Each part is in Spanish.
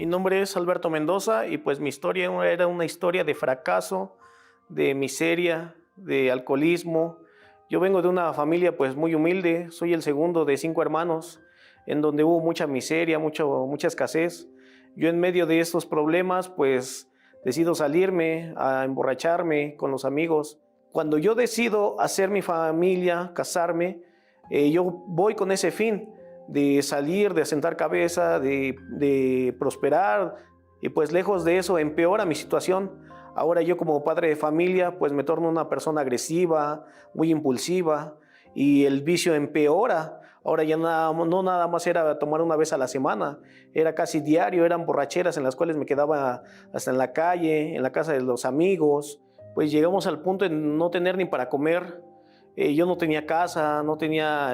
Mi nombre es Alberto Mendoza y pues mi historia era una historia de fracaso, de miseria, de alcoholismo. Yo vengo de una familia pues muy humilde, soy el segundo de 5 hermanos, en donde hubo mucha miseria, mucha escasez. Yo en medio de estos problemas pues decido salirme a emborracharme con los amigos. Cuando yo decido hacer mi familia, casarme, yo voy con ese fin de salir, de asentar cabeza, de prosperar, y pues lejos de eso empeora mi situación. Ahora yo como padre de familia pues me torno una persona agresiva, muy impulsiva, y el vicio empeora. Ahora ya no nada más era tomar una vez a la semana, era casi diario, eran borracheras en las cuales me quedaba hasta en la calle, en la casa de los amigos. Pues llegamos al punto de no tener ni para comer. Yo no tenía casa, no tenía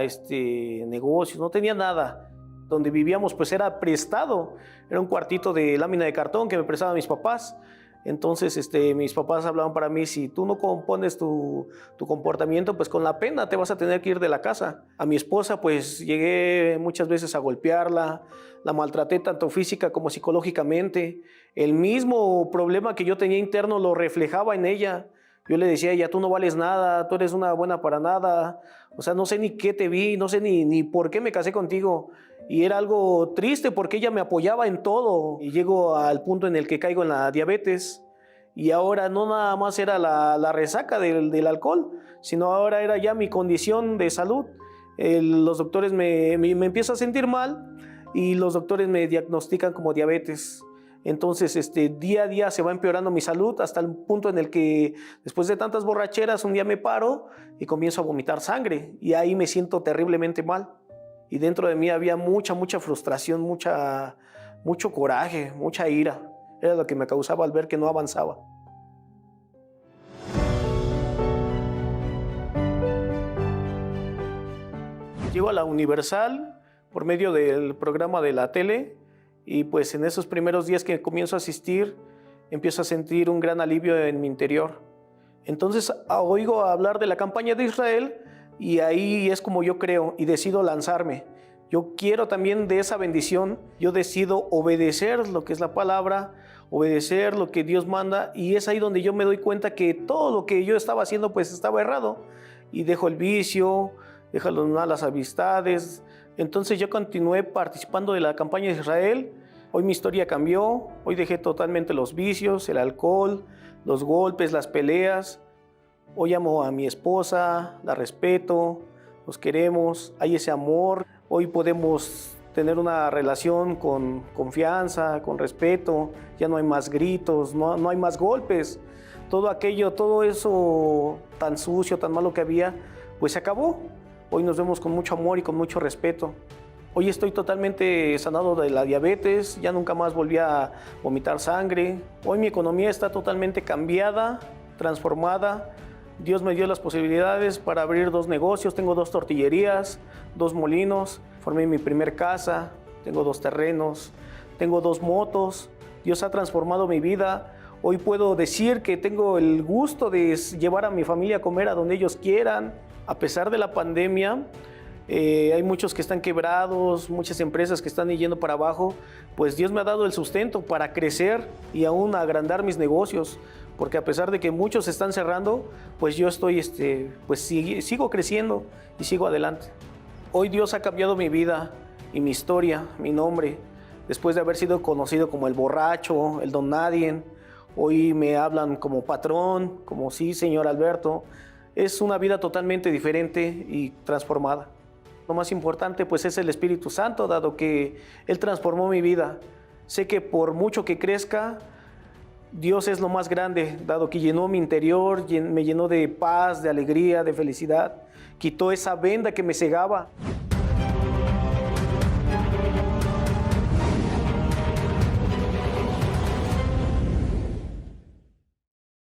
negocios, no tenía nada. Donde vivíamos pues era prestado, era un cuartito de lámina de cartón que me prestaban mis papás. Entonces mis papás hablaban para mí: si tú no compones tu comportamiento, pues con la pena te vas a tener que ir de la casa. A mi esposa pues llegué muchas veces a golpearla, la maltraté tanto física como psicológicamente. El mismo problema que yo tenía interno lo reflejaba en ella. Yo le decía a ella: tú no vales nada, tú eres una buena para nada, o sea, no sé ni qué te vi, no sé ni por qué me casé contigo. Y era algo triste porque ella me apoyaba en todo. Y llego al punto en el que caigo en la diabetes. Y ahora no nada más era la resaca del alcohol, sino ahora era ya mi condición de salud. Los doctores me empiezo a sentir mal y los doctores me diagnostican como diabetes. Entonces, día a día se va empeorando mi salud hasta el punto en el que después de tantas borracheras un día me paro y comienzo a vomitar sangre y ahí me siento terriblemente mal. Y dentro de mí había mucha frustración, mucho coraje, mucha ira. Era lo que me causaba al ver que no avanzaba. Llego a la Universal por medio del programa de la tele y pues en esos primeros días que comienzo a asistir empiezo a sentir un gran alivio en mi interior. Entonces oigo hablar de la campaña de Israel y ahí es como yo creo y decido lanzarme. Yo quiero también de esa bendición, yo decido obedecer lo que es la palabra, obedecer lo que Dios manda, y es ahí donde yo me doy cuenta que todo lo que yo estaba haciendo pues estaba errado, y dejo el vicio, dejo las malas amistades. Entonces yo continué participando de la campaña de Israel. Hoy mi historia cambió, hoy dejé totalmente los vicios, el alcohol, los golpes, las peleas. Hoy amo a mi esposa, la respeto, nos queremos, hay ese amor. Hoy podemos tener una relación con confianza, con respeto, ya no hay más gritos, no hay más golpes. Todo aquello, todo eso tan sucio, tan malo que había, pues se acabó. Hoy nos vemos con mucho amor y con mucho respeto. Hoy estoy totalmente sanado de la diabetes, ya nunca más volví a vomitar sangre. Hoy mi economía está totalmente cambiada, transformada. Dios me dio las posibilidades para abrir 2 negocios, tengo 2 tortillerías, 2 molinos, formé mi primer casa, tengo 2 terrenos, tengo 2 motos. Dios ha transformado mi vida. Hoy puedo decir que tengo el gusto de llevar a mi familia a comer a donde ellos quieran. A pesar de la pandemia, hay muchos que están quebrados, muchas empresas que están yendo para abajo, pues Dios me ha dado el sustento para crecer y aún agrandar mis negocios, porque a pesar de que muchos están cerrando, pues yo estoy, pues sigo creciendo y sigo adelante. Hoy Dios ha cambiado mi vida y mi historia, mi nombre. Después de haber sido conocido como el borracho, el don nadie, hoy me hablan como patrón, como sí, señor Alberto. Es una vida totalmente diferente y transformada. Lo más importante pues es el Espíritu Santo, dado que Él transformó mi vida. Sé que por mucho que crezca, Dios es lo más grande, dado que llenó mi interior, me llenó de paz, de alegría, de felicidad. Quitó esa venda que me cegaba.